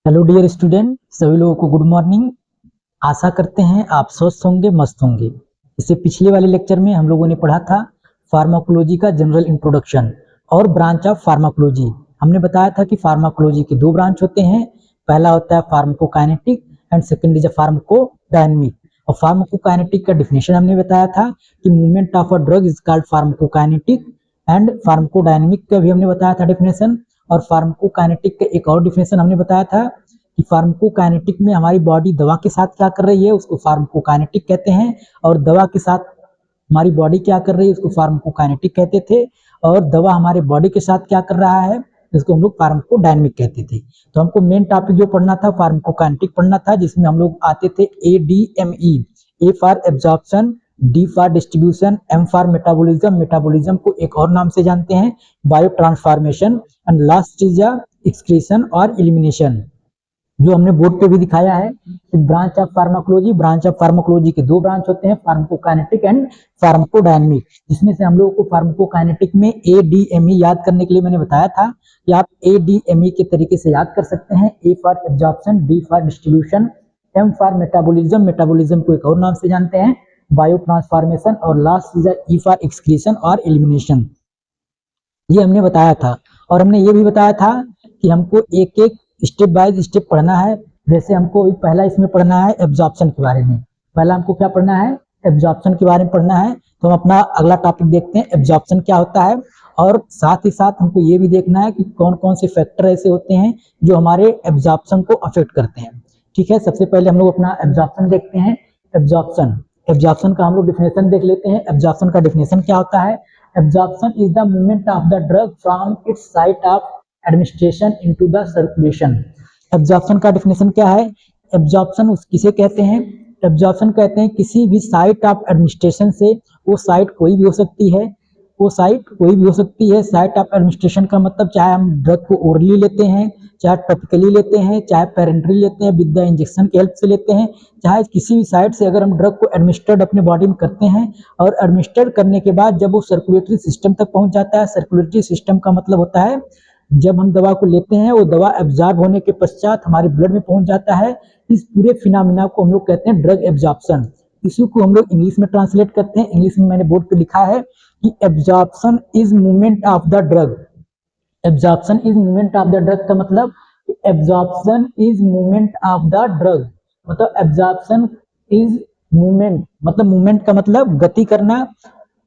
Hello dear student, सभी लोगों को गुड मॉर्निंग। आशा करते हैं आप स्वस्थ होंगे, मस्त होंगे। इससे पिछले वाले लेक्चर में हम लोगों ने पढ़ा था फार्माकोलॉजी का जनरल इंट्रोडक्शन और ब्रांच ऑफ फार्माकोलॉजी। हमने बताया था कि फार्माकोलॉजी के दो ब्रांच होते हैं। पहला होता है pharmacokinetic and second is pharmacodynamic. और फार्माकोकाइनेटिक का डिफिनेशन हमने बताया था कि movement of a drug is called pharmacokinetic, and pharmacodynamic का भी हमने बताया था डिफिनेशन। और फार्माकोकाइनेटिक का एक और डिफिनेशन हमने बताया था कि फार्माकोकाइनेटिक में हमारी बॉडी दवा के साथ क्या कर रही है उसको फार्माकोकाइनेटिक कहते हैं, और दवा के साथ हमारी बॉडी क्या कर रही है उसको फार्माकोकाइनेटिक कहते थे, और दवा हमारे बॉडी के साथ क्या कर रहा है इसको हम लोग फार्माकोडायनेमिक कहते थे। तो हमको मेन टॉपिक जो पढ़ना था फार्माकोकाइनेटिक पढ़ना था, जिसमें हम लोग आते थे ADME, A for absorption, D for distribution, M for metabolism. Metabolism को एक और नाम से जानते हैं bio transformation, and last is excretion और एलिमिनेशन, जो हमने बोर्ड पे भी दिखाया है। Branch of pharmacology, branch of pharmacology के दो ब्रांच होते हैं, फार्माकोकाइनेटिक एंड फार्माकोडायनेमिक, जिसमें से हम लोगों को फार्माकोकाइनेटिक में ADME याद करने के लिए मैंने बताया था कि आप ADME के तरीके से याद कर सकते हैं। A for absorption, D for distribution, M for metabolism, metabolism को एक और नाम से जानते हैं बायो ट्रांसफॉर्मेशन, और last is E for excretion और एलिमिनेशन। ये हमने बताया था। और हमने ये भी बताया था कि हमको एक एक स्टेप बाय स्टेप पढ़ना है। जैसे हमको पहला इसमें पढ़ना है एब्जॉर्प्शन के बारे में। पहला हमको क्या पढ़ना है? एब्जॉर्प्शन के बारे में पढ़ना है। तो हम अपना अगला टॉपिक देखते हैं एब्जॉर्प्शन क्या होता है, और साथ ही साथ हमको ये भी देखना है कि कौन कौन से फैक्टर ऐसे होते हैं जो हमारे एब्जॉर्प्शन को अफेक्ट करते हैं। ठीक है, सबसे पहले हम लोग अपना एब्जॉर्प्शन देखते हैं। एब्जॉर्प्शन, एब्जॉर्प्शन का हम लोग डिफिनेशन देख लेते हैं। एब्जॉर्प्शन का डिफिनेशन क्या होता है? Absorption is the movement of the drug from its site of administration into the circulation. Absorption का definition क्या है? Absorption किसे कहते हैं? Absorption कहते हैं किसी भी साइट ऑफ एडमिनिस्ट्रेशन से, वो साइट कोई भी हो सकती है, वो साइट कोई भी हो सकती है। साइट ऑफ एडमिनिस्ट्रेशन का मतलब चाहे हम ड्रग को ओरली लेते हैं, चाहे टॉपिकली लेते हैं, चाहे पेरेंटरी लेते हैं, विद द इंजेक्शन की हेल्प से लेते हैं, चाहे किसी भी साइट से अगर हम ड्रग को एडमिनिस्टर्ड अपने बॉडी में करते हैं, और एडमिनिस्टर्ड करने के बाद जब वो सर्कुलेटरी सिस्टम तक पहुंच जाता है। सर्कुलेटरी सिस्टम का मतलब होता है जब हम दवा को लेते हैं वो दवा एब्जॉर्ब होने के पश्चात हमारे ब्लड में पहुंच जाता है। इस पूरे फिनोमेना को हम लोग कहते हैं ड्रग एब्जॉर्प्शन। इसी को हम लोग इंग्लिश में ट्रांसलेट करते हैं। इंग्लिश में मैंने बोर्ड पे लिखा है कि absorption is movement of the drug. Absorption is movement of the drug का मतलब absorption is movement of the drug, मतलब एब्जॉर्प्शन इज मूवमेंट, मतलब मूवमेंट का मतलब गति करना।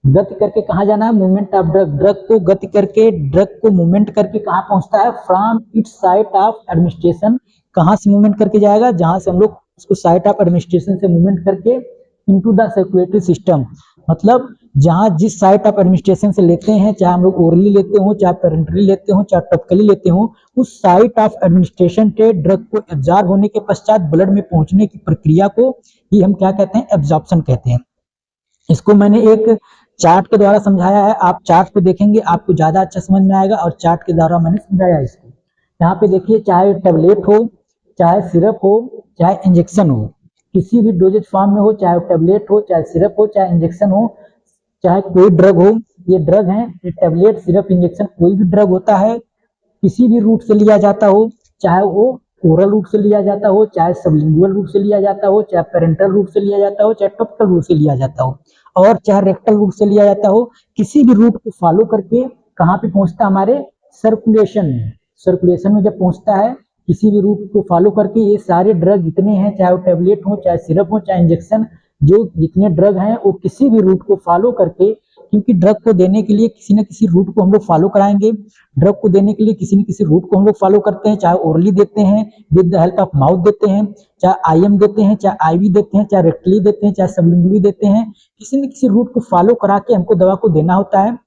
गति करके कहाँ जाना है? मूवमेंट ऑफ ड्रग, ड्रग को गति करके, ड्रग को मूवमेंट करके कहाँ पहुंचता है? From its site of administration. कहाँ से मूवमेंट करके जाएगा? जहां से हम लोग उसको साइट ऑफ एडमिनिस्ट्रेशन से मूवमेंट करके इनटू द सर्कुलेटरी सिस्टम, मतलब जहां जिस साइट ऑफ एडमिनिस्ट्रेशन से लेते हैं, चाहे हम लोग ओरली लेते हो, चाहे पेरेंटरी लेते हो, चाहे टॉपिकली लेते हो, उस साइट ऑफ एडमिनिस्ट्रेशन के ड्रग को एब्जॉर्ब होने के पश्चात ब्लड में पहुंचने की प्रक्रिया को ही हम क्या कहते हैं? एब्जॉर्प्शन कहते हैं। इसको मैंने एक चार्ट के द्वारा समझाया है। आप चार्ट को देखेंगे आपको ज्यादा अच्छा समझ में आएगा, और चार्ट के द्वारा मैंने समझाया इसको। यहाँ पे देखिए, चाहे टेबलेट हो, चाहे सिरप हो, चाहे इंजेक्शन हो, किसी भी डोजेज फॉर्म में हो, चाहे टेबलेट हो, चाहे सिरप हो, चाहे इंजेक्शन हो, चाहे कोई ड्रग हो, ये ड्रग है, ये टेबलेट, सिरप, इंजेक्शन, कोई भी ड्रग होता है, किसी भी रूट से लिया जाता हो, चाहे वो ओरल रूट से लिया जाता हो, चाहे सबलिंगुअल रूट से लिया जाता हो, चाहे पेरेंटल रूट से लिया जाता हो, चाहे टॉपिकल रूट से लिया जाता हो, और चाहे रेक्टल रूट से लिया जाता हो, किसी भी रूट को फॉलो करके कहाँ पे पहुंचता? हमारे सर्कुलेशन में। सर्कुलेशन में जब पहुंचता है किसी भी रूट को फॉलो करके, ये सारे ड्रग जितने हैं, चाहे वो टेबलेट हो, चाहे सिरप हो, चाहे इंजेक्शन, जो जितने ड्रग हैं वो किसी भी रूट को फॉलो करके, क्योंकि ड्रग को देने के लिए किसी न किसी रूट को हम लोग फॉलो कराएंगे। ड्रग को देने के लिए किसी न किसी रूट को हम लोग फॉलो करते हैं, चाहे ओरली देते हैं, with the help of mouth देते हैं, चाहे आईएम देते हैं, चाहे आईवी देते हैं, चाहे रेक्टली देते हैं, चाहे सबलिंगुअली देते हैं, किसी न किसी रूट को फॉलो करा के हमको दवा को देना होता है,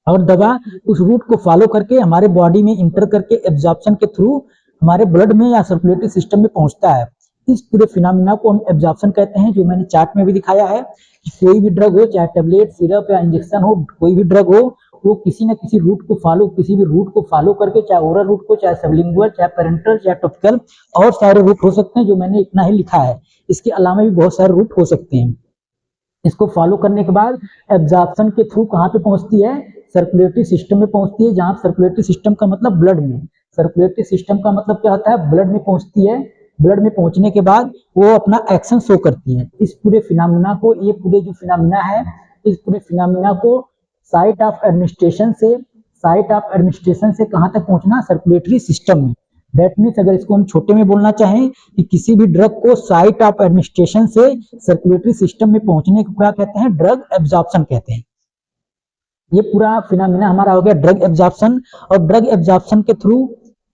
और दवा उस रूट को फॉलो करके हमारे बॉडी में इंटर करके एब्जॉर्प्शन के थ्रू हमारे ब्लड में या सर्कुलेटरी सिस्टम में पहुंचता है। इस पूरे फिनोमेना को हम एब्जॉर्प्शन कहते हैं, जो मैंने चार्ट में भी दिखाया है कि कोई भी ड्रग हो, चाहे टेबलेट, सिरप या इंजेक्शन हो, कोई भी ड्रग हो, वो किसी न किसी रूट को फॉलो, किसी भी रूट को फॉलो करके, चाहे ओरल रूट को, चाहे सबलिंगुअल, चाहे पेरेंटल, चाहे टॉपिकल, और सारे रूट हो सकते हैं, जो मैंने इतना ही लिखा है। इसके अलावा भी बहुत सारे रूट हो सकते हैं। इसको फॉलो करने के बाद एब्जॉर्प्शन के थ्रू कहाँ पे पहुंचती है? सर्कुलेटरी सिस्टम में पहुंचती है, जहां सर्कुलेटरी सिस्टम का मतलब ब्लड में। सर्कुलेटरी सिस्टम का मतलब क्या होता है, ब्लड में पहुंचती है, ब्लड में पहुंचने के बाद वो अपना एक्शन शो करती है। इस पूरे फिनोमेना को, ये पूरे जो फिनोमेना है, इस पूरे फिनोमेना को साइट ऑफ एडमिनिस्ट्रेशन से कहां तक पहुंचना, सर्कुलेटरी सिस्टम में। दैट मीन्स अगर इसको हम छोटे में बोलना चाहें कि किसी भी ड्रग को साइट ऑफ एडमिनिस्ट्रेशन से सर्कुलेटरी सिस्टम में पहुंचने को क्या कहते हैं, ड्रग एब्जॉर्प्शन कहते हैं। ये पूरा फिनोमेना हमारा हो गया ड्रग एब्जॉर्प्शन। और ड्रग एब्जॉर्प्शन के थ्रू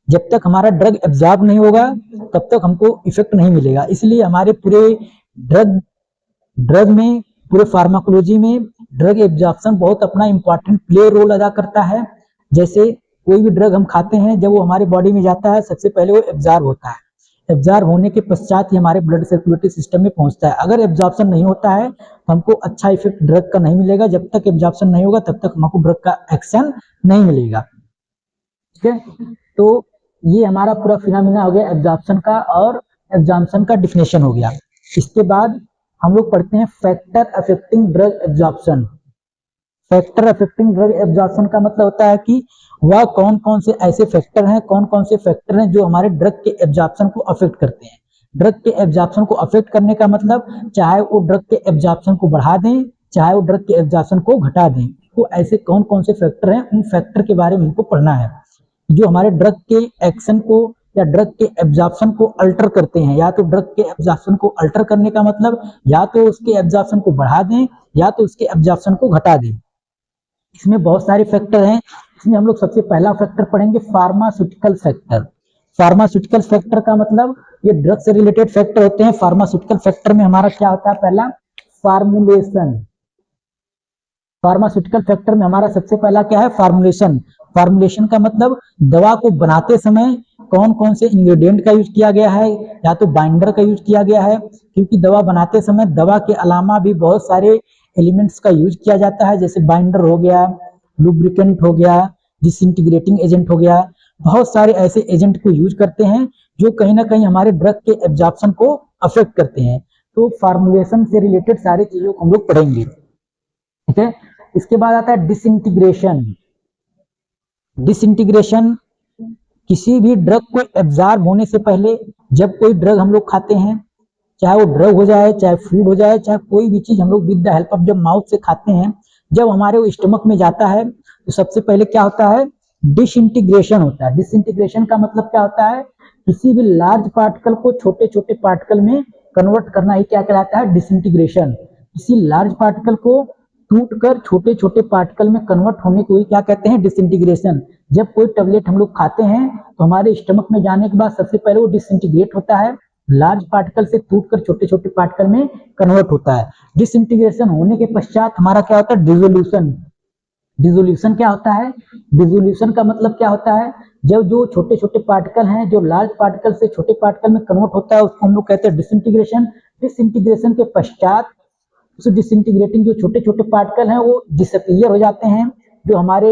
जब तक हमारा ड्रग एब्जॉर्ब नहीं होगा तब तक हमको इफेक्ट नहीं मिलेगा। इसलिए हमारे पूरे ड्रग में, पूरे फार्माकोलॉजी में ड्रग एब्जॉर्प्शन बहुत अपना इंपॉर्टेंट प्ले रोल अदा करता है। जैसे कोई भी ड्रग हम खाते हैं, जब वो हमारे बॉडी में जाता है सबसे पहले वो एब्जॉर्ब होता है, एब्जॉर्ब होने के पश्चात ही हमारे ब्लड सर्कुलेटरी सिस्टम में पहुंचता है। अगर एब्जॉर्प्शन नहीं होता है तो हमको अच्छा इफेक्ट ड्रग का नहीं मिलेगा। जब तक एब्जॉर्प्शन नहीं होगा तब तक हमको ड्रग का एक्शन नहीं मिलेगा। ठीक है, तो ये हमारा पूरा फिनोमेना हो गया एब्जॉर्प्शन का, और एब्जॉर्प्शन का डिफिनेशन हो गया। इसके बाद हम लोग पढ़ते हैं factor affecting drug absorption. Factor affecting drug absorption का मतलब होता है कि वह कौन कौन से ऐसे फैक्टर हैं, कौन कौन से फैक्टर हैं जो हमारे ड्रग के एब्जॉर्प्शन को अफेक्ट करते हैं। ड्रग के एब्जॉर्प्शन को अफेक्ट करने का मतलब चाहे वो ड्रग के एब्जॉर्प्शन को बढ़ा दें, चाहे वो ड्रग के एब्जॉर्प्शन को घटा दें, तो ऐसे कौन कौन से फैक्टर हैं, उन फैक्टर के बारे में हमको पढ़ना है जो हमारे ड्रग के एक्शन को या ड्रग के एब्जॉर्प्शन को अल्टर करते हैं। या तो ड्रग के एब्जॉर्प्शन को अल्टर करने का मतलब या तो उसके एब्जॉर्प्शन को बढ़ा दें या तो उसके एब्जॉर्प्शन को घटा दें। इसमें बहुत सारे फैक्टर हैं। इसमें हम लोग सबसे पहला फैक्टर पढ़ेंगे फार्मास्यूटिकल फैक्टर। फार्मास्यूटिकल फैक्टर का मतलब ये ड्रग से रिलेटेड फैक्टर होते हैं। फार्मास्यूटिकल फैक्टर में हमारा क्या होता है, पहला फार्मूलेशन। फार्मास्यूटिकल फैक्टर में हमारा सबसे पहला क्या है, फार्मूलेशन। फार्मूलेशन का मतलब दवा को बनाते समय कौन कौन से इंग्रेडिएंट का यूज किया गया है, या तो बाइंडर का यूज किया गया है, क्योंकि दवा बनाते समय दवा के अलावा भी बहुत सारे एलिमेंट्स का यूज किया जाता है, जैसे बाइंडर हो गया, लुब्रिकेंट हो गया, डिसइंटीग्रेटिंग एजेंट हो गया। बहुत सारे ऐसे एजेंट को यूज करते हैं जो कहीं ना कहीं हमारे ड्रग के एब्जॉर्प्शन को अफेक्ट करते हैं। तो फार्मूलेशन से रिलेटेड सारी चीजों को हम लोग पढ़ेंगे। ठीक है, इसके बाद आता है डिसइंटीग्रेशन। डिसइंटीग्रेशन किसी भी ड्रग को एब्जॉर्ब होने से पहले, जब कोई ड्रग हम लोग खाते हैं, चाहे वो ड्रग हो जाए, चाहे फूड हो जाए, चाहे कोई भी चीज हम लोग विद द हेल्प ऑफ जब माउथ से खाते हैं, जब हमारे वो स्टमक में जाता है तो सबसे पहले क्या होता है, डिसइंटीग्रेशन होता है। डिसइंटीग्रेशन का मतलब क्या होता है, किसी भी लार्ज पार्टिकल को छोटे छोटे पार्टिकल में कन्वर्ट करना ही क्या कहलाता है, डिसइंटीग्रेशन। किसी लार्ज पार्टिकल को टूटकर छोटे छोटे पार्टिकल में कन्वर्ट होने को ही क्या कहते हैं, डिसइंटीग्रेशन। जब कोई टेबलेट हम लोग खाते हैं तो हमारे स्टमक में जाने के बाद सबसे पहले वो डिसइंटीग्रेट होता है, लार्ज पार्टिकल से टूटकर छोटे छोटे पार्टिकल में कन्वर्ट होता है। डिसइंटीग्रेशन होने के पश्चात हमारा क्या होता है, डिसोल्यूशन। डिसोल्यूशन क्या होता है, डिसोल्यूशन का मतलब क्या होता है, जब जो छोटे छोटे पार्टिकल हैं जो लार्ज पार्टिकल से छोटे पार्टिकल में कन्वर्ट होता है उसको हम लोग कहते हैं डिसइंटीग्रेशन। डिसइंटीग्रेशन के पश्चात उस डिसइंटीग्रेटिंग जो छोटे छोटे पार्टिकल हैं वो डिसअपीयर हो जाते हैं। जो हमारे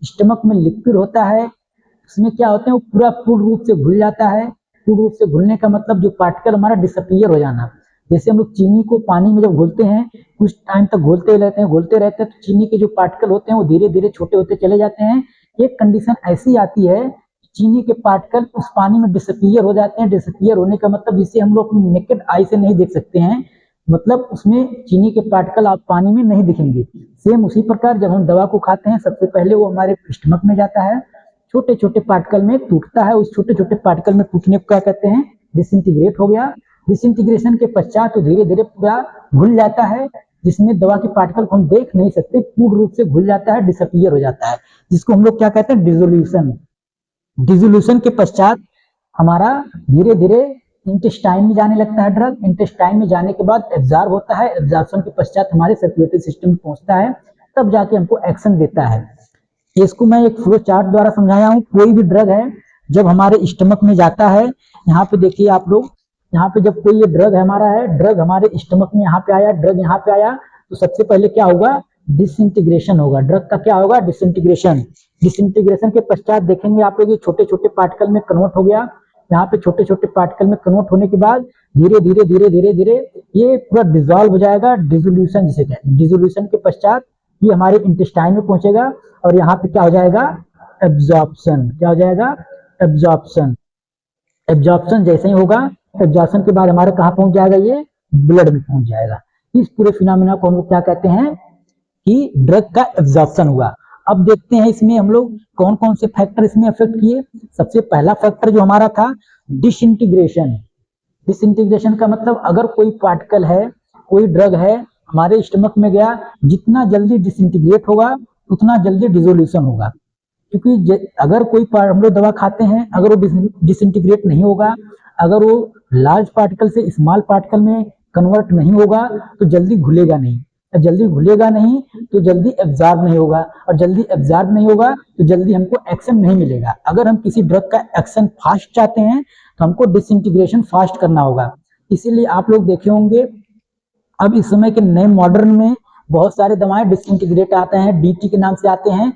स्टमक में लिक्विड होता है उसमें क्या होते हैं, वो पूरा पूर्ण रूप से घुल जाता है। पूर्ण रूप से घुलने का मतलब जो पार्टिकल हमारा डिसअपीयर हो जाना। जैसे हम लोग चीनी को पानी में जब घोलते हैं, कुछ टाइम तक घोलते रहते हैं तो चीनी के जो पार्टिकल होते हैं वो धीरे धीरे छोटे होते चले जाते हैं। एक कंडीशन ऐसी आती है चीनी के पार्टिकल उस पानी में डिसअपीयर हो जाते हैं। डिसअपीयर होने का मतलब जिसे हम लोग अपनी नेकेड आई से नहीं देख सकते हैं, मतलब उसमें चीनी के पार्टिकल आप पानी में नहीं दिखेंगे। सेम उसी प्रकार जब हम दवा को खाते हैं सबसे पहले वो हमारे स्टमक में जाता है, छोटे छोटे पार्टिकल में टूटता है। उस छोटे छोटे पार्टिकल में टूटने को क्या कहते हैं, डिसइंटीग्रेट हो गया। डिसइंटीग्रेशन के पश्चात तो धीरे धीरे पूरा घुल जाता है, जिसमें दवा के पार्टिकल को हम देख नहीं सकते, पूर्ण रूप से घुल जाता है, डिसअपीयर हो जाता है, जिसको हम लोग क्या कहते हैं, डिसोल्यूशन। डिसोल्यूशन के पश्चात हमारा धीरे धीरे इंटेस्टाइन में जाने लगता है ड्रग। इंटेस्टाइन में जाने के बाद एब्जॉर्ब होता है। एब्जॉर्प्शन के पश्चात हमारे सर्कुलेटरी सिस्टम में पहुंचता है, तब जाके हमको एक्शन देता है। इसको मैं एक फ्लो चार्ट द्वारा समझाया हूँ। कोई भी ड्रग है जब हमारे स्टमक में जाता है, यहाँ पे देखिए आप लोग, यहाँ पे जब कोई ये ड्रग हमारा है, ड्रग हमारे स्टमक में यहाँ पे आया, ड्रग यहाँ पे आया, तो सबसे पहले क्या होगा, डिसइंटीग्रेशन होगा। ड्रग का क्या होगा, डिसइंटीग्रेशन। डिसइंटीग्रेशन के पश्चात देखेंगे आप लोग ये छोटे छोटे पार्टिकल में कन्वर्ट हो गया। यहाँ पे छोटे छोटे पार्टिकल में कन्वर्ट होने के बाद धीरे धीरे धीरे धीरे धीरे ये पूरा डिसॉल्व हो जाएगा, डिसोल्यूशन जिसे कहते हैं। डिसोल्यूशन के पश्चात ये हमारे इंटेस्टाइन में पहुंचेगा और यहाँ पे क्या हो जाएगा, एब्जॉर्प्शन। क्या हो जाएगा, एब्जॉर्प्शन। एब्जॉर्प्शन जैसे ही होगा, एब्जॉर्प्शन के बाद हमारे कहाँ पहुंच जाएगा, ये ब्लड में पहुंच जाएगा। इस पूरे फिनोमेना को हम लोग क्या कहते हैं कि ड्रग का एब्जॉर्प्शन हुआ। अब देखते हैं इसमें हम लोग कौन कौन से फैक्टर इसमें अफेक्ट किए। सबसे पहला फैक्टर जो हमारा था डिसइंटीग्रेशन। डिसइंटीग्रेशन का मतलब अगर कोई पार्टिकल है, कोई ड्रग है, हमारे स्टमक में गया, जितना जल्दी डिसइंटीग्रेट होगा उतना जल्दी डिसोल्यूशन होगा। क्योंकि अगर कोई हम लोग दवा खाते हैं, अगर वो डिसइंटीग्रेट नहीं होगा, अगर वो लार्ज पार्टिकल से स्मॉल पार्टिकल में कन्वर्ट नहीं होगा तो जल्दी घुलेगा नहीं, जल्दी घुलेगा नहीं तो जल्दी एब्जॉर्ब नहीं होगा, और जल्दी एब्जॉर्ब नहीं होगा तो जल्दी हमको एक्शन नहीं मिलेगा। अगर हम किसी ड्रग का एक्शन फास्ट चाहते हैं तो हमको डिसइंटीग्रेशन फास्ट करना होगा। इसीलिए आप लोग देखे होंगे अब इस समय के नए मॉडर्न में बहुत सारे दवाएं डिसइंटीग्रेट आते हैं, डीटी के नाम से आते हैं।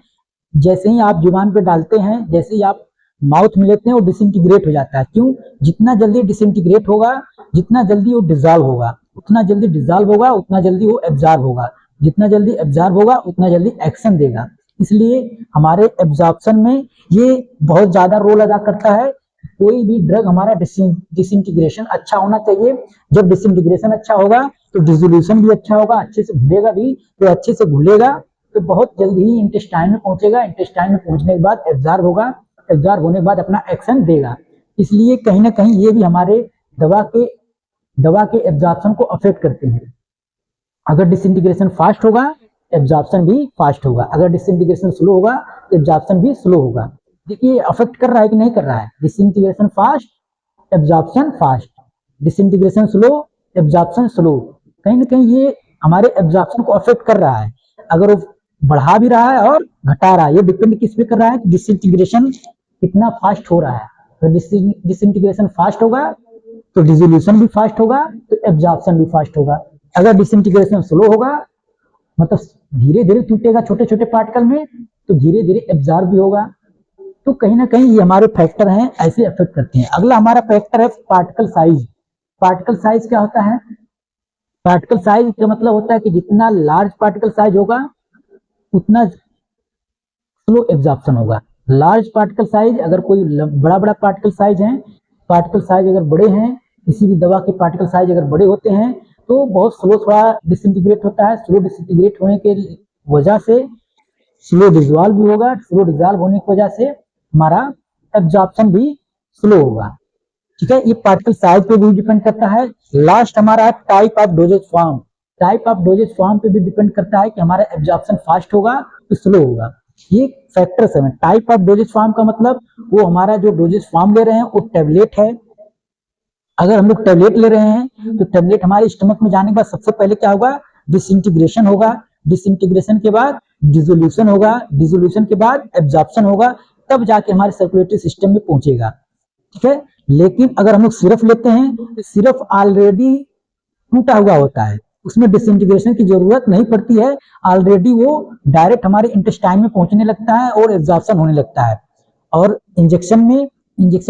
जैसे ही आप जुबान पे डालते हैं, जैसे ही आप माउथ में लेते हैं, वो डिसइंटीग्रेट हो जाता है। क्यों? जितना जल्दी डिसइंटीग्रेट होगा, जितना जल्दी वो डिजॉल्व होगा, उतना जल्दी डिजॉल्व होगा, उतना जल्दी वो एब्जॉर्ब होगा, जितना जल्दी एब्जॉर्ब होगा उतना जल्दी एक्शन देगा। इसलिए हमारे एब्जॉर्प्शन में ये बहुत ज्यादा रोल अदा करता है। कोई भी ड्रग हमारा डिसइंटीग्रेशन अच्छा होना चाहिए। जब डिसइंटीग्रेशन अच्छा होगा तो डिसोल्यूशन भी अच्छा होगा, अच्छे से घुलेगा भी, तो अच्छे से घुलेगा तो बहुत जल्दी ही इंटेस्टाइन में पहुंचेगा। इंटेस्टाइन में पहुंचने के बाद एब्जॉर्ब होगा, एब्जॉर्ब होने के बाद अपना एक्शन देगा। इसलिए कहीं ना कहीं ये भी हमारे दवा के एब्जॉर्प्शन को अफेक्ट करते हैं। अगर डिसइंटीग्रेशन फास्ट होगा, एब्जॉर्प्शन भी फास्ट होगा। अगर डिसइंटीग्रेशन स्लो होगा तो एब्जॉर्प्शन भी स्लो होगा। देखिए अफेक्ट कर रहा है कि नहीं कर रहा है। Disintegration fast, absorption fast, disintegration slow, absorption slow. कहीं ना कहीं ये हमारे एब्जॉर्प्शन को अफेक्ट कर रहा है। अगर वो बढ़ा भी रहा है और घटा रहा है, ये डिपेंड किस पे कर रहा है कि डिसइंटीग्रेशन कितना फास्ट हो रहा है। तो डिसइंटीग्रेशन फास्ट होगा तो डिसोल्यूशन भी फास्ट होगा, तो एब्जॉर्प्शन भी फास्ट होगा। अगर डिसइंटीग्रेशन स्लो होगा, मतलब धीरे धीरे टूटेगा छोटे छोटे पार्टिकल में, तो धीरे धीरे एब्जॉर्ब भी होगा। तो कहीं ना कहीं ये हमारे फैक्टर हैं, ऐसे अफेक्ट करते हैं। अगला हमारा फैक्टर है पार्टिकल साइज। पार्टिकल साइज क्या होता है? पार्टिकल साइज का मतलब होता है कि जितना लार्ज पार्टिकल साइज होगा उतना स्लो एब्जॉर्प्शन होगा। लार्ज पार्टिकल साइज, अगर कोई बड़ा बड़ा पार्टिकल साइज है, पार्टिकल साइज अगर बड़े हैं, किसी भी दवा के पार्टिकल साइज अगर बड़े होते हैं तो बहुत स्लो थोड़ा डिसइंटीग्रेट होता है। स्लो डिसइंटीग्रेट होने के वजह से स्लो डिजॉल्व भी होगा। स्लो डिजॉल्व होने की वजह से हमारा एब्जॉर्प्शन भी स्लो होगा। ठीक है, ये पार्टिकल साइज पे भी डिपेंड करता है। लास्ट हमारा है type of doses form. Type of doses form पे भी डिपेंड करता है कि हमारा एब्जॉर्प्शन फास्ट होगा तो स्लो होगा। ये फैक्टर्स है। टाइप ऑफ डोजेज फॉर्म का मतलब वो हमारा जो डोजेज फॉर्म ले रहे हैं वो टेबलेट है। अगर हम लोग टेबलेट ले रहे हैं तो टेबलेट हमारे स्टमक में जाने के बाद सबसे पहले क्या होगा? डिसइंटीग्रेशन होगा। डिसइंटीग्रेशन के बाद डिसोल्यूशन होगा। डिसोल्यूशन के बाद एब्जॉर्प्शन होगा, तब जाके हमारे सर्कुलेटरी सिस्टम में पहुंचेगा। ठीक है, लेकिन अगर हम लोग सिरप लेते हैं तो सिरप ऑलरेडी टूटा हुआ होता है, उसमें डिसइंटीग्रेशन की जरूरत नहीं पड़ती है। ऑलरेडी वो डायरेक्ट हमारे इंटेस्टाइन में पहुंचने लगता है और एब्जॉर्प्शन होने लगता है। और इंजेक्शन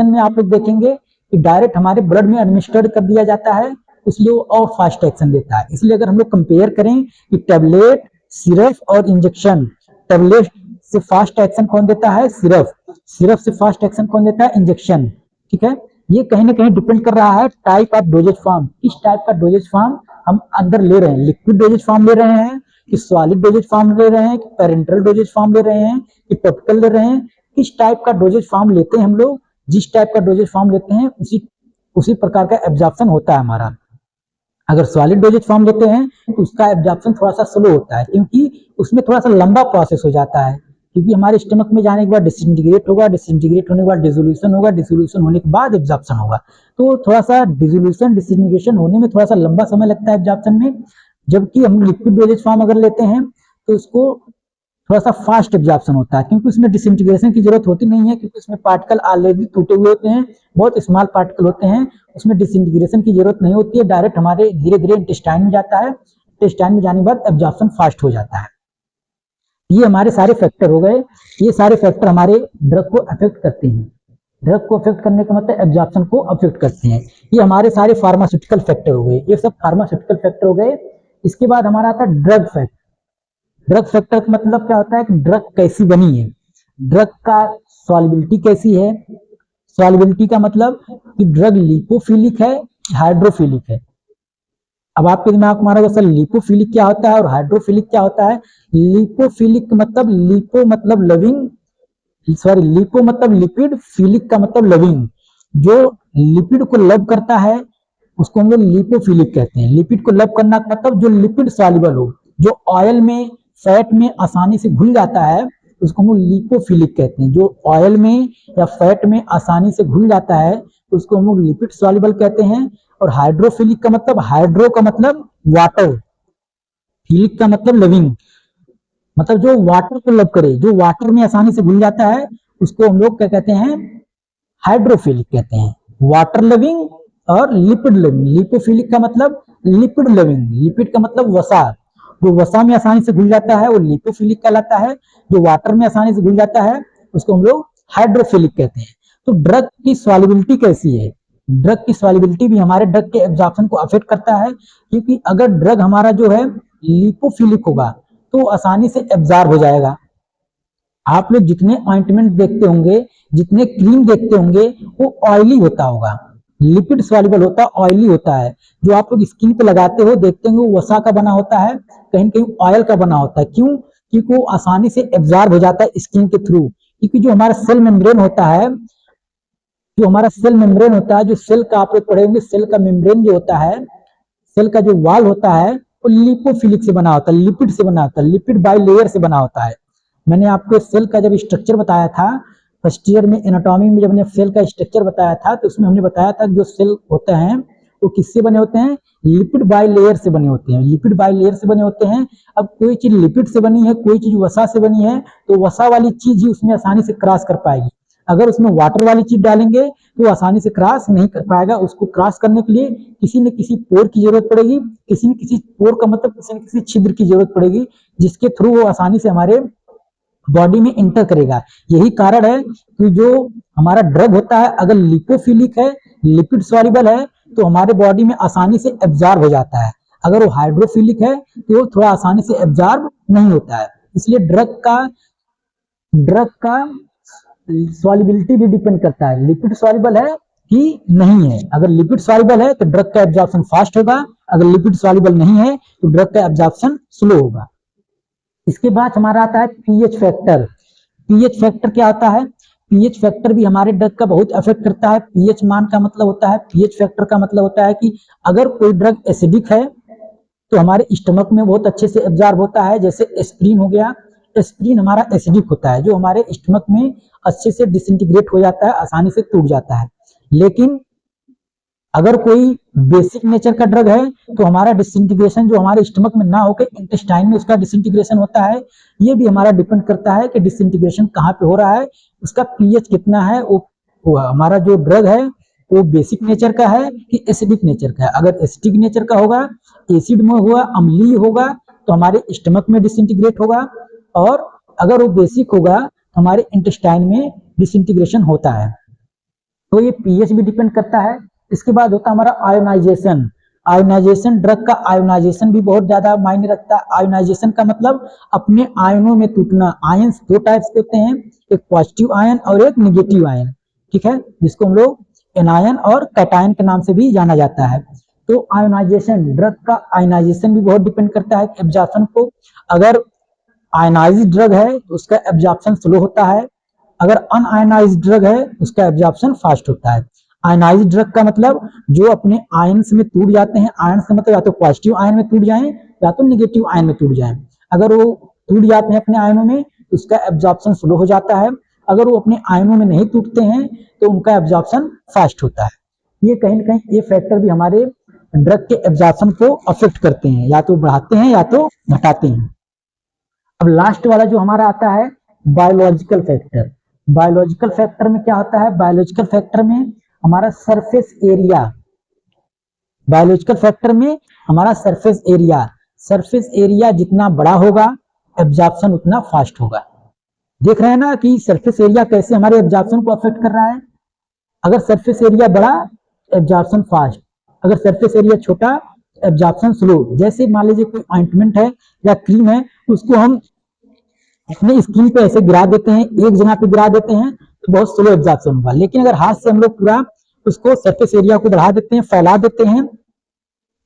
में आप लोग देखेंगे कि डायरेक्ट हमारे ब्लड में एडमिनिस्टर्ड कर दिया जाता है, इसलिए वो और फास्ट एक्शन देता है। इसलिए अगर हम लोग कंपेयर करें कि टेबलेट, सिरप और इंजेक्शन, टेबलेट से फास्ट एक्शन कौन देता है? सिरप। सिरप से फास्ट एक्शन कौन देता है? इंजेक्शन। ठीक है, ये कहीं ना कहीं डिपेंड कर रहा है टाइप ऑफ डोजेज फॉर्म। किस टाइप का डोजेज फॉर्म हम अंदर ले रहे हैं, लिक्विड डोजेज फॉर्म ले रहे हैं कि सॉलिड डोजेज फॉर्म ले रहे हैं कि पेरेंटल डोजेज फॉर्म ले रहे हैं कि टॉपिकल ले रहे हैं। किस टाइप का डोजेज फॉर्म लेते हैं हम लोग, जिस टाइप का डोजेज फॉर्म लेते हैं उसी प्रकार का एब्जॉर्प्शन होता है हमारा। अगर सॉलिड डोजेज फॉर्म लेते हैं तो उसका एब्जॉर्प्शन थोड़ा सा स्लो होता है, क्योंकि उसमें थोड़ा सा लंबा प्रोसेस हो जाता है। क्योंकि हमारे स्टमक में जाने के बाद डिसइंटीग्रेट होगा, डिसइंटीग्रेट होने के बाद डिसोल्यूशन होगा, डिसोल्यूशन होने के बाद एब्जॉर्प्शन होगा। तो थोड़ा सा डिसोल्यूशन डिसइंटीग्रेशन होने में थोड़ा सा लंबा समय लगता है एब्जॉर्प्शन में। जबकि हम लिक्विड डोजेज फॉर्म अगर लेते हैं तो उसको थोड़ा सा फास्ट एब्जॉर्प्शन होता है, क्योंकि उसमें डिसइंटीग्रेशन की जरूरत होती नहीं है, क्योंकि उसमें पार्टिकल ऑलरेडी टूटे हुए होते हैं, बहुत स्मॉल पार्टिकल होते हैं, उसमें डिसइंटीग्रेशन की जरूरत नहीं होती है। डायरेक्ट हमारे धीरे धीरे इंटेस्टाइन में जाता है, इंटेस्टाइन में जाने के बाद एब्जॉर्प्शन फास्ट हो जाता है। ये हमारे सारे फैक्टर हो गए। ये सारे फैक्टर हमारे ड्रग को अफेक्ट करते हैं। ड्रग को अफेक्ट करने का मतलब एब्जॉर्प्शन को अफेक्ट करते हैं। ये हमारे सारे फार्मास्यूटिकल फैक्टर हो गए, ये सब फार्मास्यूटिकल फैक्टर हो गए। इसके बाद हमारा आता है ड्रग फैक्टर। ड्रग फैक्टर का मतलब क्या होता है कि ड्रग कैसी बनी है, ड्रग का सॉल्युबिलिटी कैसी है, सॉल्युबिलिटी का मतलब कि ड्रग लिपोफिलिक है, हाइड्रोफिलिक है। अब आपके दिमाग में मारा सर लिपोफिलिक क्या होता है और हाइड्रोफिलिक क्या होता है। लिपोफिलिक मतलब लिपो मतलब लविंग, सॉरी लिपो मतलब लिपिड, फिलिक का मतलब लविंग। जो लिपिड को लव करता है उसको हम लोग लिपोफिलिक कहते हैं। लिपिड को लव करना का मतलब जो लिपिड सॉल्युबल हो, जो ऑयल में फैट में आसानी से घुल जाता है उसको हम लोग लिपोफिलिक कहते हैं। जो ऑयल में या फैट में आसानी से घुल जाता है उसको हम लोग लिपिड सॉल्युबल कहते हैं। और हाइड्रोफिलिक का मतलब, हाइड्रो का मतलब वाटर, फिलिक का मतलब लविंग, मतलब जो वाटर को लव करे, जो वाटर में आसानी से घुल जाता है उसको हम लोग क्या कहते हैं, हाइड्रोफिलिक कहते हैं। वाटर लविंग और लिपिड लविंग। लिपोफिलिक का मतलब लिपिड लविंग, लिपिड का मतलब वसा, जो वसा में आसानी से घुल जाता है वो लिपोफिलिक कहलाता है। जो वाटर में आसानी से घुल जाता है उसको हम लोग हाइड्रोफिलिक कहते हैं। तो ड्रग की सॉल्युबिलिटी कैसी है, ड्रग की सॉल्युबिलिटी भी हमारे ड्रग के एब्जॉर्प्शन को अफेक्ट करता है, क्योंकि अगर ड्रग हमारा जो है लिपोफिलिक होगा तो आसानी से एब्जॉर्ब हो जाएगा। आप लोग जितने ऑइंटमेंट देखते होंगे, जितने क्रीम देखते होंगे वो ऑयली होता होगा, लिपिड सॉल्युबल होता है, ऑयली होता है। जो आप लोग स्किन पे लगाते हो देखते होंगे वो वसा का बना होता है, कहीं कहीं ऑयल का बना होता है। क्यों? क्योंकि वो आसानी से एब्जॉर्ब हो जाता है स्किन के थ्रू। क्योंकि जो हमारा सेल मेम्ब्रेन होता है, जो हमारा सेल मेम्ब्रेन होता है, जो सेल का आप लोग पढ़े होंगे, सेल का मेम्ब्रेन जो होता है, सेल का जो वॉल होता है वो लिपोफिलिक से बना होता है, लिपिड से बना होता है, लिपिड बाई लेयर से बना होता है। मैंने आपको सेल का जब स्ट्रक्चर बताया था फर्स्ट ईयर में एनाटॉमी में, जब मैंने सेल का स्ट्रक्चर बताया था तो उसमें हमने बताया था जो सेल होते हैं वो किससे बने होते हैं, लिपिड बाई लेयर से बने होते हैं, लिपिड बाई लेयर से बने होते हैं। अब कोई चीज लिपिड से बनी है, कोई चीज वसा से बनी है, तो वसा वाली चीज ही उसमें आसानी से क्रॉस कर पाएगी। अगर उसमें वाटर वाली चीज डालेंगे तो आसानी से क्रॉस नहीं कर पाएगा। उसको क्रॉस करने के लिए किसी न किसी पोर की जरूरत पड़ेगी, किसी न किसी पोर का मतलब किसी न किसी छिद्र की जरूरत पड़ेगी, जिसके थ्रू वो आसानी से हमारे बॉडी में इंटर करेगा। यही कारण है कि जो हमारा ड्रग होता है अगर लिपोफिलिक है, लिपिड सॉल्युबल है, तो हमारे बॉडी में आसानी से एब्जॉर्ब हो जाता है। अगर वो हाइड्रोफिलिक है तो वो थोड़ा आसानी से एब्जॉर्ब नहीं होता है। इसलिए ड्रग का सॉल्युबिलिटी भी डिपेंड करता है, लिपिड सॉल्युबल है कि नहीं है। अगर लिपिड सॉल्युबल है तो ड्रग का एब्जॉर्प्शन फास्ट होगा, अगर लिपिड सॉल्युबल नहीं है तो ड्रग का एब्जॉर्प्शन स्लो होगा। इसके बाद हमारा आता है पीएच फैक्टर। पीएच फैक्टर क्या होता है, पीएच फैक्टर भी हमारे ड्रग का बहुत अफेक्ट करता है। पीएच मान का मतलब होता है, पीएच फैक्टर का मतलब होता है कि अगर कोई ड्रग एसिडिक है तो हमारे स्टमक में बहुत अच्छे से एब्जॉर्ब होता है। जैसे एस्प्रिन हो गया, एस्प्रिन हमारा एसिडिक होता है, जो हमारे स्टमक में अच्छे से डिसइंटीग्रेट हो जाता है, आसानी से टूट जाता है। लेकिन अगर कोई बेसिक नेचर का ड्रग है तो हमारा डिसइंटीग्रेशन जो हमारे स्टमक में ना होकर इंटेस्टाइन में उसका डिसइंटीग्रेशन होता है। ये भी हमारा डिपेंड करता है कि डिसइंटीग्रेशन कहाँ पे हो रहा है, उसका पीएच कितना है। वो हमारा जो ड्रग है वो बेसिक नेचर का है कि एसिडिक नेचर का है। अगर एसिडिक नेचर का होगा, एसिड में होगा, अम्लीय होगा, तो हमारे स्टमक में डिसइंटीग्रेट होगा। और अगर वो बेसिक होगा तो हमारे इंटेस्टाइन में डिसइंटीग्रेशन होता है। तो ये पीएच भी डिपेंड करता है। इसके बाद होता है हमारा आयोनाइजेशन। आयोनाइजेशन, ड्रग का आयोनाइजेशन भी बहुत ज्यादा मायने रखता है। आयोनाइजेशन का मतलब अपने आयनों में टूटना। आयन्स दो टाइप्स के होते हैं, एक पॉजिटिव आयन और एक निगेटिव आयन, ठीक है, जिसको हम लोग एनायन और कैटायन के नाम से भी जाना जाता है। तो आयोनाइजेशन, ड्रग का आयोनाइजेशन भी बहुत डिपेंड करता है एब्जॉर्प्शन को। अगर आयनाइज्ड ड्रग है तो उसका एब्जॉर्प्शन स्लो होता है, अगर अनआयनाइज्ड ड्रग है उसका एब्जॉर्प्शन फास्ट होता है। आयनाइज्ड ड्रग का मतलब जो अपने आयन्स में टूट जाते हैं, आयन से मतलब या तो पॉजिटिव आयन में टूट जाएं या तो निगेटिव आयन में टूट जाएं। अगर वो टूट जाते हैं अपने आयनों में तो उसका एब्जॉर्प्शन स्लो हो जाता है। अगर वो अपने आयनों में नहीं टूटते हैं तो उनका एब्जॉर्प्शन फास्ट होता है। ये कहीं ना कहीं ये फैक्टर भी हमारे ड्रग के एब्जॉर्प्शन को अफेक्ट करते हैं, या तो बढ़ाते हैं या तो घटाते हैं। अब लास्ट वाला जो हमारा आता है बायोलॉजिकल फैक्टर। बायोलॉजिकल फैक्टर में क्या होता है, बायोलॉजिकल फैक्टर में हमारा सरफेस एरिया, बायोलॉजिकल फैक्टर में हमारा सरफेस एरिया जितना बड़ा होगा एब्जॉर्प्शन उतना फास्ट होगा। देख रहे हैं ना कि सरफेस एरिया कैसे हमारे एब्जॉर्प्शन को अफेक्ट कर रहा है। अगर सरफेस एरिया बड़ा एब्जॉर्प्शन फास्ट, अगर सरफेस एरिया छोटा एब्जॉर्प्शन स्लो। जैसे मान लीजिए कोई ऑइंटमेंट है या क्रीम है, उसको हम अपने स्किन पे ऐसे गिरा देते हैं, एक जगह पे गिरा देते हैं तो बहुत स्लो एब्जॉर्प्शन होगा। लेकिन अगर हाथ से हम लोग पूरा उसको सरफेस एरिया को बढ़ा देते हैं, फैला देते हैं,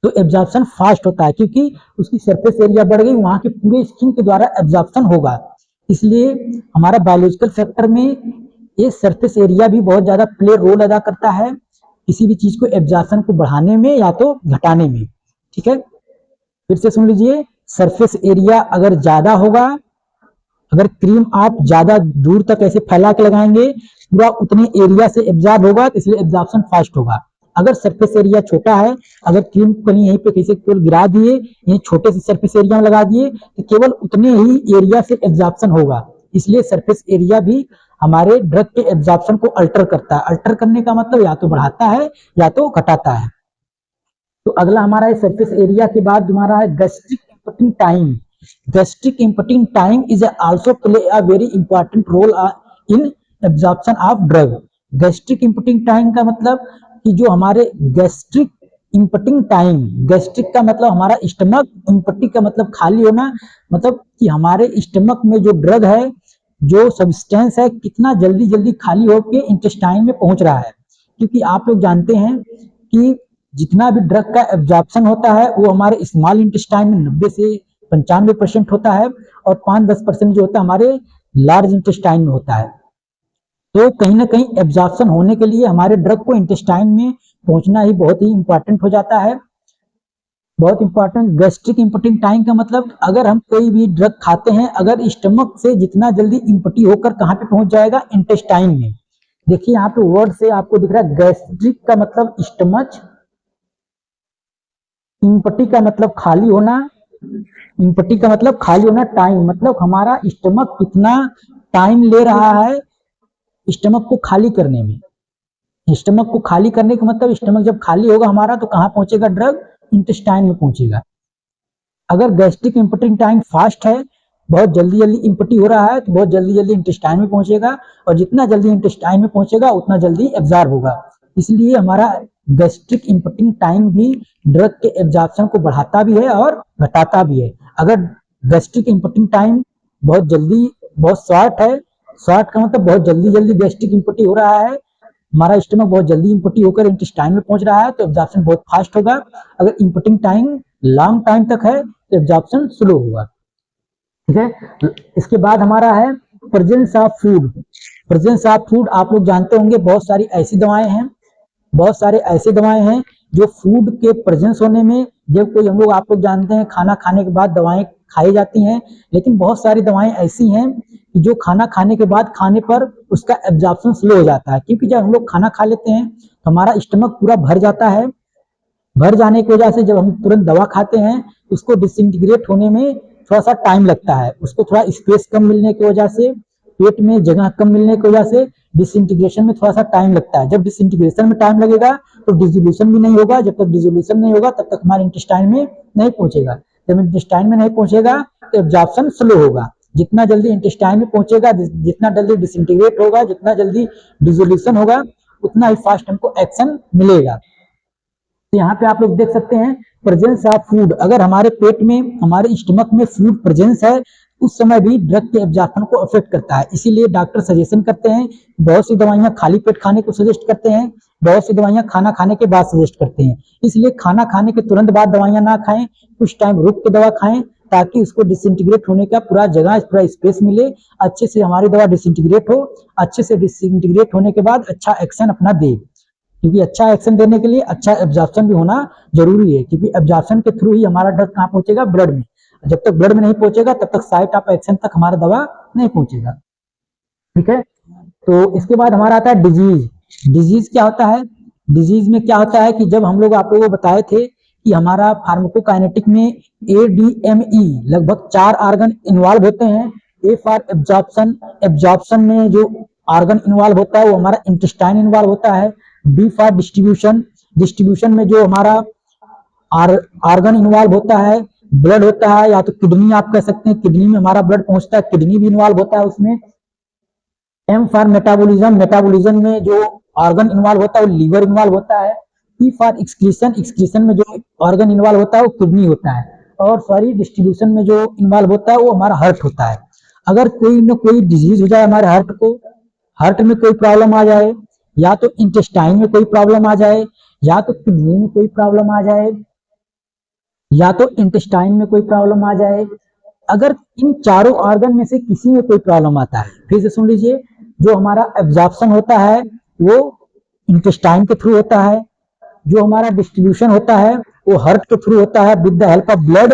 तो एब्जॉर्प्शन फास्ट होता है, क्योंकि उसकी सरफेस एरिया बढ़ गई, वहां के पूरे स्किन के द्वारा एब्जॉर्प्शन होगा। इसलिए हमारा बायोलॉजिकल फैक्टर में ये सरफेस एरिया भी बहुत ज्यादा प्ले रोल अदा करता है किसी भी चीज को एब्जॉर्प्शन को बढ़ाने में या तो घटाने में। ठीक है, फिर से सुन लीजिए, सरफेस एरिया अगर ज्यादा होगा, अगर क्रीम आप ज्यादा दूर तक ऐसे फैला के लगाएंगे, पूरा उतने एरिया से एब्जॉर्ब होगा, तो इसलिए एब्जॉर्प्शन फास्ट होगा। अगर सरफेस एरिया छोटा है, अगर क्रीम को यहीं पे कैसे केवल गिरा दिए, यहीं छोटे से सरफेस एरिया में लगा दिए, तो केवल उतने ही एरिया से एब्जॉर्प्शन होगा। इसलिए सरफेस एरिया भी हमारे ड्रग के एब्जॉर्प्शन को अल्टर करता है। अल्टर करने का मतलब या तो बढ़ाता है या तो घटाता है। तो अगला हमारा है सरफेस एरिया के बाद हमारा है gastric emptying time. Gastric implanting time is also play a very important role in absorption of drug. Gastric implanting time का मतलब कि जो हमारे gastric implanting time, gastric का मतलब हमारा स्टमक, implanting का मतलब खाली होना, मतलब कि हमारे स्टमक में जो ड्रग है, जो सब्सटेंस है, कितना जल्दी जल्दी खाली होकर इंटेस्टाइन में पहुंच रहा है। क्योंकि आप लोग जानते हैं कि जितना भी ड्रग का एब्जॉर्प्शन होता है वो हमारे स्मॉल इंटेस्टाइन में 90 से 95% होता है, और 5-10% जो होता है हमारे लार्ज इंटेस्टाइन में होता है। तो कहीं ना कहीं एब्जॉर्प्शन होने के लिए हमारे ड्रग को इंटेस्टाइन में पहुंचना ही बहुत ही इंपॉर्टेंट हो जाता है, बहुत इंपॉर्टेंट। गैस्ट्रिक इम्पटिंग टाइम का मतलब अगर हम कोई भी ड्रग खाते हैं, अगर स्टमक से जितना जल्दी इम्पटी होकर कहाँ पे पहुंच जाएगा, इंटेस्टाइन में। देखिए यहाँ पे वर्ड से आपको दिख रहा है, गैस्ट्रिक का मतलब स्टमक, इम्पटी का मतलब खाली होना, इम्पटी का मतलब खाली होना, टाइम मतलब हमारा स्टमक कितना टाइम ले रहा है स्टमक को खाली करने में। स्टमक को खाली करने का मतलब स्टमक जब खाली होगा हमारा तो कहाँ पहुंचेगा ड्रग, इंटेस्टाइन में पहुंचेगा। अगर गैस्ट्रिक इम्पटिंग टाइम फास्ट है, बहुत जल्दी जल्दी इम्पटी हो रहा है, तो बहुत जल्दी जल्दी इंटेस्टाइन में पहुंचेगा, और जितना जल्दी इंटेस्टाइन में पहुंचेगा उतना जल्दी एब्जॉर्ब होगा। इसलिए हमारा गैस्ट्रिक इम्पटिंग टाइम भी ड्रग के एब्जॉर्प्शन को बढ़ाता भी है और घटाता भी है। अगर गैस्ट्रिक इम्पटिंग टाइम बहुत जल्दी, बहुत शॉर्ट है, शॉर्ट का मतलब बहुत जल्दी जल्दी गैस्ट्रिक इम्पटी हो रहा है, हमारा स्टमक बहुत जल्दी इम्पटी होकर इंटेस्टाइन में पहुंच रहा है, तो एब्जॉर्प्शन बहुत फास्ट होगा। अगर इम्पटिंग टाइम लॉन्ग टाइम तक है तो एब्जॉर्प्शन स्लो होगा। ठीक है, इसके बाद हमारा है presence of food. Presence of food आप लोग जानते होंगे, बहुत सारी ऐसी दवाएं हैं, बहुत सारे ऐसे दवाएं हैं जो फूड के प्रेजेंस होने में, जब कोई हम लोग आप लोग जानते हैं खाना खाने के बाद दवाएं खाई जाती हैं, लेकिन बहुत सारी दवाएं ऐसी हैं कि जो खाना खाने के बाद खाने पर उसका एब्जॉर्प्शन स्लो हो जाता है। क्योंकि जब हम लोग खाना खा लेते हैं तो हमारा स्टमक पूरा भर जाता है, भर जाने की वजह से जब हम तुरंत दवा खाते हैं उसको डिसइंटीग्रेट होने में थोड़ा सा टाइम लगता है, उसको थोड़ा स्पेस कम मिलने की वजह से, पेट में जगह कम मिलने की वजह से डिसइंटीग्रेशन में थोड़ा सा टाइम लगता है। जब डिसइंटीग्रेशन में टाइम लगेगा तो डिसोल्यूशन भी नहीं होगा, जब तक डिसोल्यूशन नहीं होगा तब तक हमारे इंटेस्टाइन में नहीं पहुंचेगा। जब इंटेस्टाइन में नहीं पहुंचेगा तो एब्जॉर्प्शन स्लो होगा। जितना जल्दी इंटेस्टाइन में पहुंचेगा, जितना जल्दी डिसइंटीग्रेट होगा, जितना जल्दी डिसोल्यूशन होगा, उतना ही फास्ट हमको एक्शन मिलेगा। तो यहाँ पे आप लोग देख सकते हैं प्रेजेंस ऑफ फूड। अगर हमारे पेट में, हमारे स्टमक में फूड प्रेजेंस है, उस समय भी ड्रग के एब्जॉर्प्शन को अफेक्ट करता है। इसीलिए डॉक्टर सजेशन करते हैं, बहुत सी दवाइयां खाली पेट खाने को सजेस्ट करते हैं, बहुत सी दवाइयां खाना खाने के बाद सजेस्ट करते हैं। इसलिए खाना खाने के तुरंत बाद दवाइयां ना खाएं, कुछ टाइम रुक के दवा खाएं, ताकि उसको डिसइंटीग्रेट होने का पूरा जगह, पूरा स्पेस मिले, अच्छे से हमारी दवा डिसइंटीग्रेट हो, अच्छे से डिसइंटीग्रेट होने के बाद अच्छा एक्शन अपना दे। क्योंकि अच्छा एक्शन देने के लिए अच्छा एब्जॉर्प्शन भी होना जरूरी है, क्योंकि एब्जॉर्प्शन के थ्रू ही हमारा ड्रग कहाँ पहुंचेगा, ब्लड में। जब तक ब्लड में नहीं पहुंचेगा तब तक साइट ऑफ एक्शन तक हमारा दवा नहीं पहुंचेगा। ठीक है, तो इसके बाद हमारा आता है डिजीज। डिजीज क्या होता है, डिजीज में क्या होता है कि जब हम लोग आप लोगों को बताए थे कि हमारा फार्माकोकाइनेटिक में ADME लगभग 4 ऑर्गन इन्वॉल्व होते हैं। ए फॉर एब्जॉर्प्शन, एब्जॉर्प्शन में जो ऑर्गन इन्वॉल्व होता है वो हमारा इंटेस्टाइन इन्वॉल्व होता है। डी फॉर डिस्ट्रीब्यूशन, डिस्ट्रीब्यूशन में जो हमारा ऑर्गन इन्वॉल्व होता है, ब्लड होता है, या तो किडनी आप कह सकते हैं, किडनी में हमारा ब्लड पहुंचता है, किडनी भी इन्वॉल्व होता है उसमें। एम फॉर मेटाबॉलिज्म, मेटाबॉलिज्म में जो ऑर्गन इन्वॉल्व होता है वो लीवर इन्वॉल्व होता है। ई फॉर एक्सक्रीशन, एक्सक्रीशन में जो ऑर्गन इन्वॉल्व होता है वो किडनी होता है। और सॉरी, डिस्ट्रीब्यूशन में जो इन्वॉल्व होता है वो हमारा हार्ट होता है। अगर कोई न कोई डिजीज हो जाए हमारे हार्ट को, हार्ट में कोई प्रॉब्लम आ जाए, या तो इंटेस्टाइन में कोई प्रॉब्लम आ जाए, या तो किडनी में कोई प्रॉब्लम आ जाए, या तो इंटेस्टाइन में कोई प्रॉब्लम आ जाए, अगर इन चारों ऑर्गन में से किसी में कोई प्रॉब्लम आता है, फिर से सुन लीजिए, जो हमारा एब्जॉर्प्शन होता है वो इंटेस्टाइन के थ्रू होता है, जो हमारा डिस्ट्रीब्यूशन होता है वो हार्ट के थ्रू होता है with the help of blood,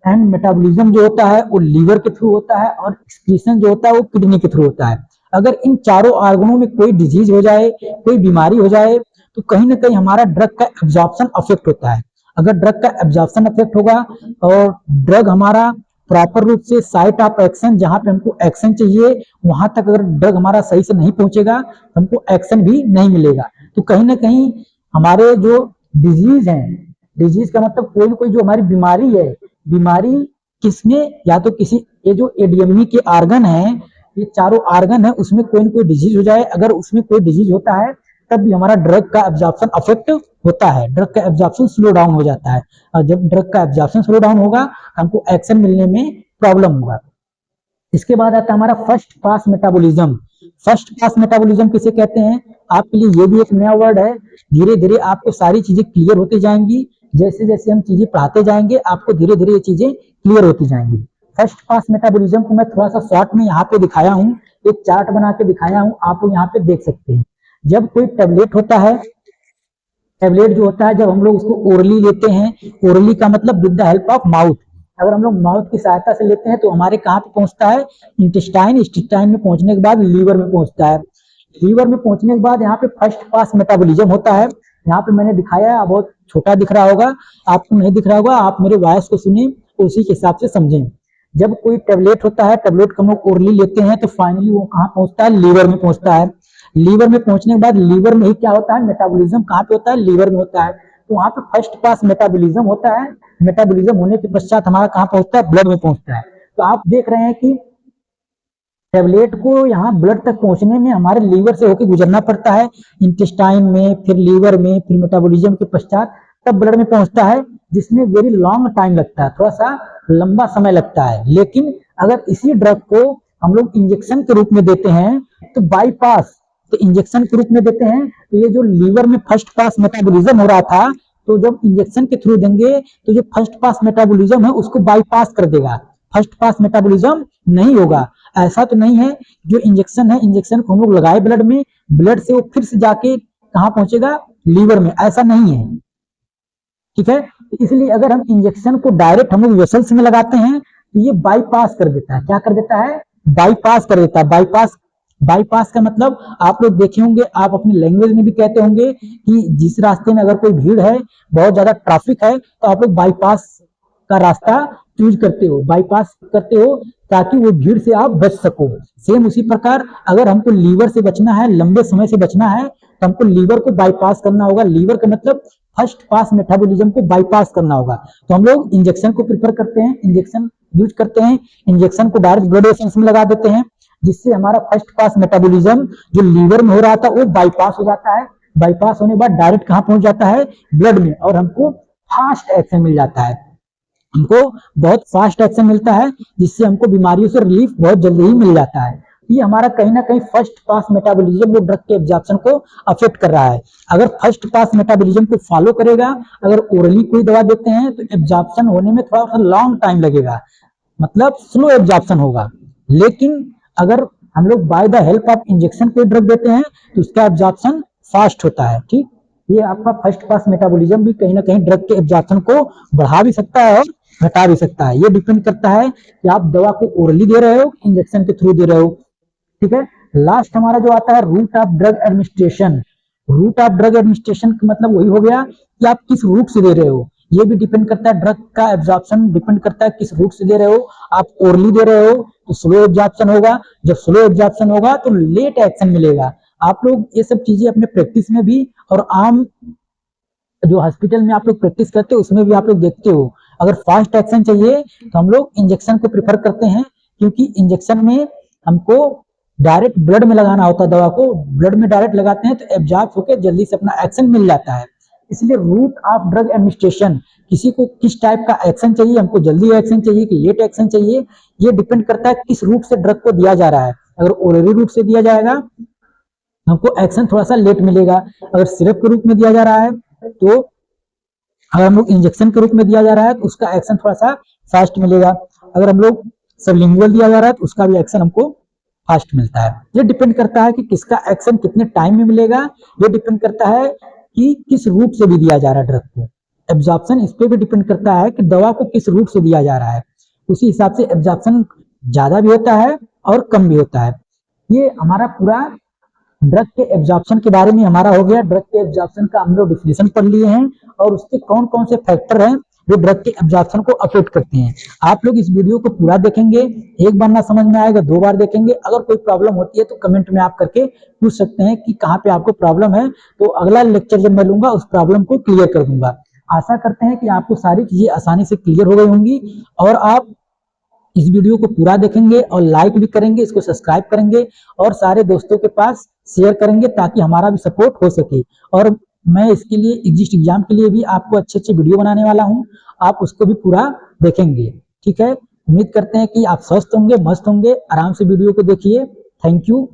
and metabolism जो होता है वो लीवर के थ्रू होता है, और एक्सक्रीशन जो होता है वो किडनी के थ्रू होता है। अगर इन चारों ऑर्गनों में कोई डिजीज हो जाए, कोई बीमारी हो जाए, तो कहीं ना कहीं हमारा ड्रग का एब्जॉर्प्शन अफेक्ट होता है। अगर ड्रग का एब्जॉर्प्शन अफेक्ट होगा और ड्रग हमारा प्रॉपर रूप से साइट ऑफ एक्शन, जहां पे हमको एक्शन चाहिए वहां तक अगर ड्रग हमारा सही से नहीं पहुंचेगा तो हमको एक्शन भी नहीं मिलेगा। तो कहीं ना कहीं हमारे जो डिजीज है, डिजीज का मतलब कोई ना कोई जो हमारी बीमारी है, बीमारी किसमें, या तो किसी ये जो एडीएमई के ऑर्गन है, ये चारों ऑर्गन है, उसमें कोई ना कोई डिजीज हो जाए, अगर उसमें कोई डिजीज होता है तब भी हमारा ड्रग का एब्जॉर्प्शन अफेक्ट होता है, ड्रग का एब्जॉर्प्शन स्लो डाउन हो जाता है, और जब ड्रग का एब्जॉर्प्शन स्लो डाउन होगा हमको एक्शन मिलने में प्रॉब्लम होगा। इसके बाद आता है हमारा first pass metabolism. First pass metabolism किसे कहते हैं, आपके लिए ये भी एक नया वर्ड है। धीरे धीरे आपको सारी चीजें क्लियर होती जाएंगी, जैसे जैसे हम चीजें पढ़ाते जाएंगे आपको धीरे धीरे ये चीजें क्लियर होती जाएंगी। फर्स्ट पास मेटाबॉलिज्म को मैं थोड़ा सा शॉर्ट में यहाँ पे दिखाया हूँ, एक चार्ट बना के दिखाया हूँ, आप लोग यहाँ पे देख सकते हैं। जब कोई टेबलेट होता है, टेबलेट जो होता है जब हम लोग उसको ओरली लेते हैं, ओरली का मतलब with the help of mouth, अगर हम लोग माउथ की सहायता से लेते हैं तो हमारे कहाँ पे पहुंचता है, इंटेस्टाइन, इंटेस्टाइन में पहुंचने के बाद लीवर में पहुंचता है, लीवर में पहुंचने के बाद यहाँ पे फर्स्ट पास मेटाबॉलिज्म होता है। यहाँ पे मैंने दिखाया है, बहुत छोटा दिख रहा होगा, आपको नहीं दिख रहा होगा, आप मेरे वॉइस को सुनिए उसी के हिसाब से समझें। जब कोई टेबलेट होता है, टेबलेट को हम लोग ओरली लेते हैं तो फाइनली वो कहाँ पहुंचता है, लीवर में पहुंचता है। लीवर में पहुंचने के बाद लीवर में ही क्या होता है, मेटाबॉलिज्म कहाँ पे होता है, लीवर में होता है। तो वहां पे फर्स्ट पास मेटाबॉलिज्म होता है, मेटाबॉलिज्म होने के पश्चात हमारा कहाँ पहुंचता है, ब्लड में पहुंचता है। तो आप देख रहे हैं कि टेबलेट को यहाँ ब्लड तक पहुंचने में हमारे लीवर से होकर गुजरना पड़ता है, इंटेस्टाइन में, फिर लीवर में, फिर मेटाबॉलिज्म के पश्चात तब ब्लड में पहुंचता है, जिसमें वेरी लॉन्ग टाइम लगता है, थोड़ा सा लंबा समय लगता है। लेकिन अगर इसी ड्रग को हम लोग इंजेक्शन के रूप में देते हैं तो बाईपास, तो इंजेक्शन के रूप में देते हैं तो ये जो लीवर में फर्स्ट पास मेटाबॉलिज्म हो रहा था, तो जब इंजेक्शन के थ्रू देंगे तो जो फर्स्ट पास मेटाबॉलिज्म है उसको बाईपास कर देगा, फर्स्ट पास मेटाबॉलिज्म नहीं होगा। ऐसा तो नहीं है जो इंजेक्शन है, इंजेक्शन को हम लोग लगाए ब्लड में, ब्लड से वो फिर से जाके कहाँ पहुंचेगा, लीवर में, ऐसा नहीं है, ठीक है। इसलिए अगर हम इंजेक्शन को डायरेक्ट हम लोग वेसल्स में लगाते हैं तो ये बाईपास कर देता है, क्या कर देता है, बाईपास कर देता है। बाईपास, बाईपास का मतलब आप लोग देखे होंगे, आप अपनी लैंग्वेज में भी कहते होंगे कि जिस रास्ते में अगर कोई भीड़ है, बहुत ज्यादा ट्रैफिक है, तो आप लोग बाईपास का रास्ता चूज करते हो, बाईपास करते हो ताकि वो भीड़ से आप बच सको। सेम उसी प्रकार अगर हमको लीवर से बचना है, लंबे समय से बचना है, तो हमको लीवर को बाईपास करना होगा। लीवर का मतलब फर्स्ट पास मेटाबॉलिज्म को बाईपास करना होगा। तो हम लोग इंजेक्शन को प्रेफर करते हैं, इंजेक्शन यूज करते हैं, इंजेक्शन को डायरेक्ट ब्लड वेसल्स में लगा देते हैं, जिससे हमारा फर्स्ट पास मेटाबॉलिज्म जो लीवर में हो रहा था वो बाईपास हो जाता है। बाईपास होने के बाद डायरेक्ट कहाँ पहुंच जाता है, ब्लड में, और हमको फास्ट एक्शन मिल जाता है, हमको बहुत फास्ट एक्शन मिलता है, जिससे हमको बीमारियों से रिलीफ बहुत जल्दी ही मिल जाता है। ये हमारा कहीं ना कहीं फर्स्ट पास मेटाबॉलिज्म वो ड्रग के एब्जॉर्प्शन को अफेक्ट कर रहा है। अगर फर्स्ट पास मेटाबॉलिज्म को फॉलो करेगा, अगर ओरली कोई दवा देते हैं तो एब्जॉर्प्शन होने में थोड़ा सा लॉन्ग टाइम लगेगा, मतलब स्लो एब्जॉर्प्शन होगा। लेकिन अगर हम लोग by the help of injection कोई ड्रग देते हैं तो उसका एब्जॉर्प्शन फास्ट होता है, ठीक। ये आपका फर्स्ट पास मेटाबॉलिज्म भी कहीं ना कहीं ड्रग के एब्जॉर्प्शन को बढ़ा भी सकता है और घटा भी सकता है। ये डिपेंड करता है कि आप दवा को ओरली दे रहे हो, इंजेक्शन के थ्रू दे रहे हो, ठीक है। लास्ट हमारा जो आता है route of drug administration. Route of drug administration का मतलब वही हो गया कि आप किस रूट से दे रहे हो, ये भी डिपेंड करता है, ड्रग का एब्जॉर्प्शन डिपेंड करता है किस रूट से दे रहे हो। आप ओरली दे रहे हो तो स्लो एब्जॉर्प्शन होगा, जब स्लो एब्जॉर्प्शन होगा तो लेट एक्शन मिलेगा। आप लोग ये सब चीजें अपने प्रैक्टिस में भी और आम जो हॉस्पिटल में आप लोग प्रैक्टिस करते हो उसमें भी आप लोग देखते हो। अगर फास्ट एक्शन चाहिए तो हम लोग इंजेक्शन को प्रेफर करते हैं, क्योंकि इंजेक्शन में हमको डायरेक्ट ब्लड में लगाना होता है, दवा को ब्लड में डायरेक्ट लगाते हैं तो एब्जॉर्ब होकर जल्दी से अपना एक्शन मिल जाता है। इसलिए रूट ऑफ ड्रग एडमिनिस्ट्रेशन, किसी को किस टाइप का एक्शन चाहिए, हमको जल्दी एक्शन चाहिए कि लेट एक्शन चाहिए, ये डिपेंड करता है किस रूट से ड्रग को दिया जा रहा है। अगर ओरली रूट से दिया जाएगा हमको एक्शन थोड़ा सा लेट मिलेगा, अगर सिरप के रूप में दिया जा रहा है तो अगर हम लोग इंजेक्शन के रूप में दिया जा रहा है तो उसका एक्शन थोड़ा सा फास्ट मिलेगा, अगर हम लोग सबलिंगुअल दिया जा रहा है तो उसका भी एक्शन हमको फास्ट मिलता है। ये डिपेंड करता है कि किसका एक्शन कितने टाइम में मिलेगा, ये डिपेंड करता है कि किस रूट से भी दिया जा रहा है ड्रग को। एब्जॉर्प्शन इस पे भी डिपेंड करता है कि दवा को किस रूट से दिया जा रहा है, उसी हिसाब से एब्जॉर्प्शन ज्यादा भी होता है और कम भी होता है। ये हमारा पूरा ड्रग के एब्जॉर्प्शन के बारे में हमारा हो गया। ड्रग के एब्जॉर्प्शन का हम लोग डिफिनेशन पढ़ लिए हैं और उसके कौन कौन से फैक्टर हैं जो ड्रग के एब्जॉर्प्शन को अफेक्ट करते हैं। आप लोग इस वीडियो को पूरा देखेंगे, एक बार ना समझ में आएगा 2 बार देखेंगे। अगर कोई प्रॉब्लम होती है तो कमेंट में आप करके पूछ सकते हैं कि कहाँ पे आपको प्रॉब्लम है, तो अगला लेक्चर जब मैं लूंगा उस प्रॉब्लम को क्लियर कर दूंगा। आशा करते हैं कि आपको सारी चीजें आसानी से क्लियर हो गई होंगी और आप इस वीडियो को पूरा देखेंगे और लाइक भी करेंगे, इसको सब्सक्राइब करेंगे और सारे दोस्तों के पास शेयर करेंगे ताकि हमारा भी सपोर्ट हो सके। और मैं इसके लिए एग्जिस्ट एग्जाम के लिए भी आपको अच्छे अच्छे वीडियो बनाने वाला हूं, आप उसको भी पूरा देखेंगे। ठीक है, उम्मीद करते हैं कि आप स्वस्थ होंगे, मस्त होंगे। आराम से वीडियो को देखिए। Thank you.